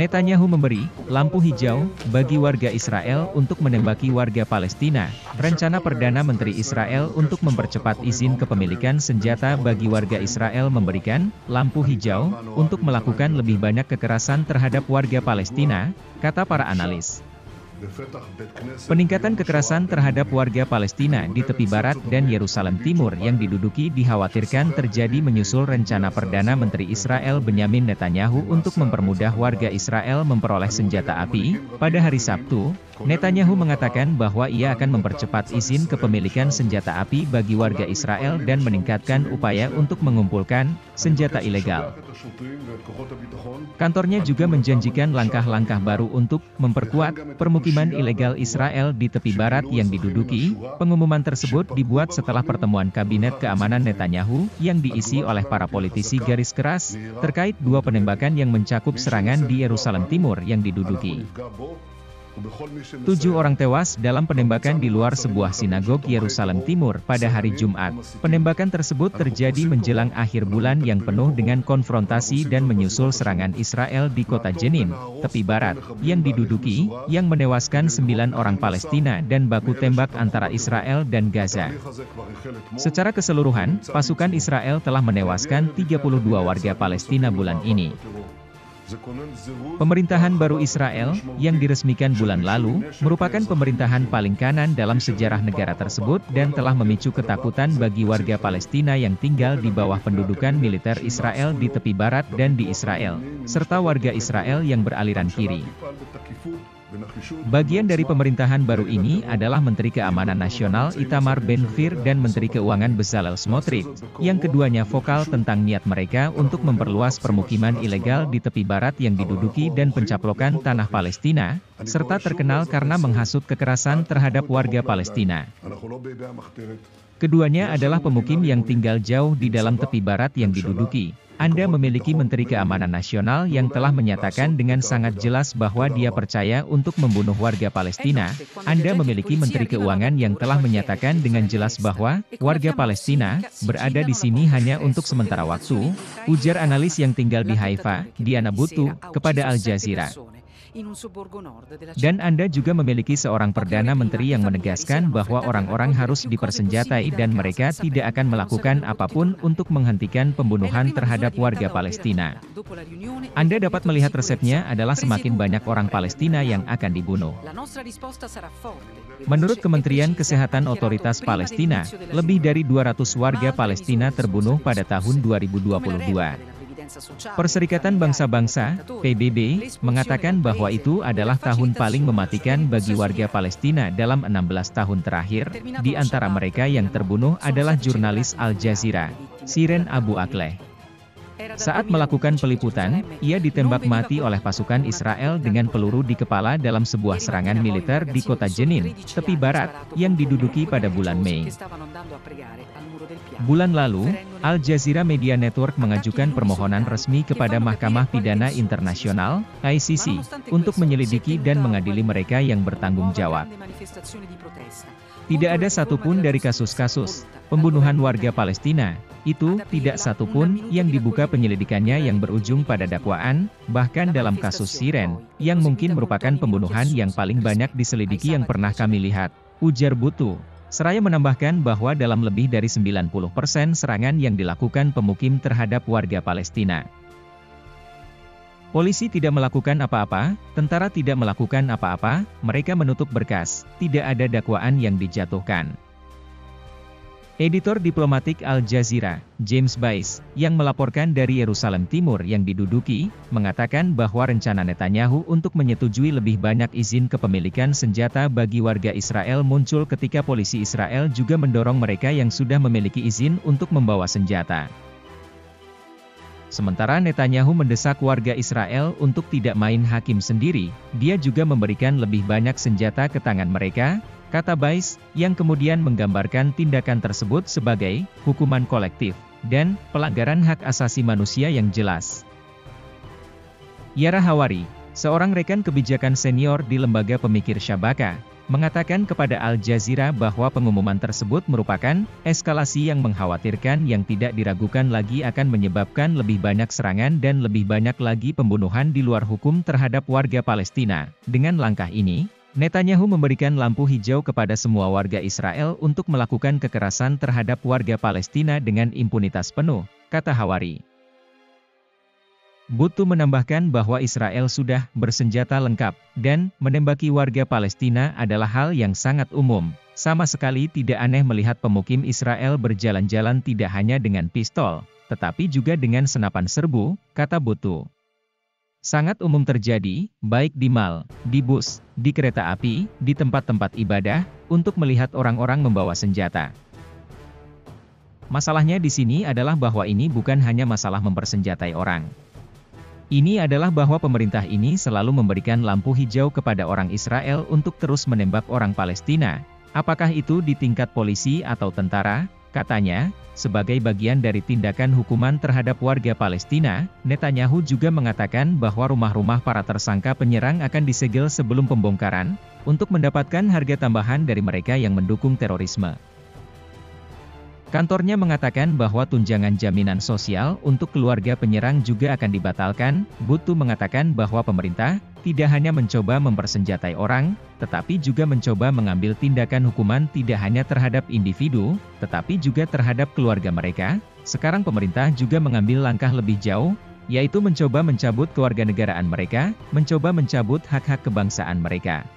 Netanyahu memberi lampu hijau bagi warga Israel untuk menembaki warga Palestina. Rencana Perdana Menteri Israel untuk mempercepat izin kepemilikan senjata bagi warga Israel memberikan lampu hijau untuk melakukan lebih banyak kekerasan terhadap warga Palestina, kata para analis. Peningkatan kekerasan terhadap warga Palestina di tepi barat dan Yerusalem Timur yang diduduki dikhawatirkan terjadi menyusul rencana Perdana Menteri Israel Benyamin Netanyahu untuk mempermudah warga Israel memperoleh senjata api. Pada hari Sabtu, Netanyahu mengatakan bahwa ia akan mempercepat izin kepemilikan senjata api bagi warga Israel dan meningkatkan upaya untuk mengumpulkan senjata ilegal. Kantornya juga menjanjikan langkah-langkah baru untuk memperkuat permukiman ilegal Israel di tepi barat yang diduduki. Pengumuman tersebut dibuat setelah pertemuan Kabinet Keamanan Netanyahu yang diisi oleh para politisi garis keras terkait 2 penembakan yang mencakup serangan di Yerusalem Timur yang diduduki. 7 orang tewas dalam penembakan di luar sebuah sinagog Yerusalem Timur pada hari Jumat. Penembakan tersebut terjadi menjelang akhir bulan yang penuh dengan konfrontasi dan menyusul serangan Israel di kota Jenin, tepi barat, yang diduduki, yang menewaskan 9 orang Palestina dan baku tembak antara Israel dan Gaza. Secara keseluruhan, pasukan Israel telah menewaskan 32 warga Palestina bulan ini. Pemerintahan baru Israel, yang diresmikan bulan lalu, merupakan pemerintahan paling kanan dalam sejarah negara tersebut dan telah memicu ketakutan bagi warga Palestina yang tinggal di bawah pendudukan militer Israel di tepi barat dan di Israel, serta warga Israel yang beraliran kiri. Bagian dari pemerintahan baru ini adalah Menteri Keamanan Nasional Itamar Ben-Gvir dan Menteri Keuangan Bezalel Smotrich, yang keduanya vokal tentang niat mereka untuk memperluas permukiman ilegal di tepi barat yang diduduki dan pencaplokan tanah Palestina, serta terkenal karena menghasut kekerasan terhadap warga Palestina. Keduanya adalah pemukim yang tinggal jauh di dalam tepi barat yang diduduki. Anda memiliki Menteri Keamanan Nasional yang telah menyatakan dengan sangat jelas bahwa dia percaya untuk membunuh warga Palestina. Anda memiliki Menteri Keuangan yang telah menyatakan dengan jelas bahwa warga Palestina berada di sini hanya untuk sementara waktu, ujar analis yang tinggal di Haifa, Diana Butu, kepada Al Jazeera. Dan Anda juga memiliki seorang Perdana Menteri yang menegaskan bahwa orang-orang harus dipersenjatai dan mereka tidak akan melakukan apapun untuk menghentikan pembunuhan terhadap warga Palestina. Anda dapat melihat resepnya adalah semakin banyak orang Palestina yang akan dibunuh. Menurut Kementerian Kesehatan Otoritas Palestina, lebih dari 200 warga Palestina terbunuh pada tahun 2022. Perserikatan Bangsa-Bangsa, PBB, mengatakan bahwa itu adalah tahun paling mematikan bagi warga Palestina dalam 16 tahun terakhir. Di antara mereka yang terbunuh adalah jurnalis Al Jazeera, Shirin Abu Akleh. Saat melakukan peliputan, ia ditembak mati oleh pasukan Israel dengan peluru di kepala dalam sebuah serangan militer di kota Jenin, tepi barat, yang diduduki pada bulan Mei. Bulan lalu, Al Jazeera Media Network mengajukan permohonan resmi kepada Mahkamah Pidana Internasional, ICC, untuk menyelidiki dan mengadili mereka yang bertanggung jawab. Tidak ada satupun dari kasus-kasus pembunuhan warga Palestina, itu tidak satupun yang dibuka penyelidikannya yang berujung pada dakwaan, bahkan dalam kasus Shirin, yang mungkin merupakan pembunuhan yang paling banyak diselidiki yang pernah kami lihat, ujar Butu. Seraya menambahkan bahwa dalam lebih dari 90% serangan yang dilakukan pemukim terhadap warga Palestina. Polisi tidak melakukan apa-apa, tentara tidak melakukan apa-apa, mereka menutup berkas, tidak ada dakwaan yang dijatuhkan. Editor diplomatik Al Jazeera, James Bays, yang melaporkan dari Yerusalem Timur yang diduduki, mengatakan bahwa rencana Netanyahu untuk menyetujui lebih banyak izin kepemilikan senjata bagi warga Israel muncul ketika polisi Israel juga mendorong mereka yang sudah memiliki izin untuk membawa senjata. Sementara Netanyahu mendesak warga Israel untuk tidak main hakim sendiri, dia juga memberikan lebih banyak senjata ke tangan mereka, kata Bays, yang kemudian menggambarkan tindakan tersebut sebagai hukuman kolektif dan pelanggaran hak asasi manusia yang jelas. Yara Hawari, seorang rekan kebijakan senior di lembaga pemikir Shabaka, mengatakan kepada Al Jazeera bahwa pengumuman tersebut merupakan eskalasi yang mengkhawatirkan yang tidak diragukan lagi akan menyebabkan lebih banyak serangan dan lebih banyak lagi pembunuhan di luar hukum terhadap warga Palestina. Dengan langkah ini, Netanyahu memberikan lampu hijau kepada semua warga Israel untuk melakukan kekerasan terhadap warga Palestina dengan impunitas penuh, kata Hawari. Buttu menambahkan bahwa Israel sudah bersenjata lengkap, dan menembaki warga Palestina adalah hal yang sangat umum. Sama sekali tidak aneh melihat pemukim Israel berjalan-jalan tidak hanya dengan pistol, tetapi juga dengan senapan serbu, kata Buttu. Sangat umum terjadi, baik di mal, di bus, di kereta api, di tempat-tempat ibadah, untuk melihat orang-orang membawa senjata. Masalahnya di sini adalah bahwa ini bukan hanya masalah mempersenjatai orang. Ini adalah bahwa pemerintah ini selalu memberikan lampu hijau kepada orang Israel untuk terus menembak orang Palestina, apakah itu di tingkat polisi atau tentara, katanya, sebagai bagian dari tindakan hukuman terhadap warga Palestina. Netanyahu juga mengatakan bahwa rumah-rumah para tersangka penyerang akan disegel sebelum pembongkaran, untuk mendapatkan harga tambahan dari mereka yang mendukung terorisme. Kantornya mengatakan bahwa tunjangan jaminan sosial untuk keluarga penyerang juga akan dibatalkan. Buttu mengatakan bahwa pemerintah tidak hanya mencoba mempersenjatai orang, tetapi juga mencoba mengambil tindakan hukuman tidak hanya terhadap individu, tetapi juga terhadap keluarga mereka. Sekarang pemerintah juga mengambil langkah lebih jauh, yaitu mencoba mencabut kewarganegaraan mereka, mencoba mencabut hak-hak kebangsaan mereka.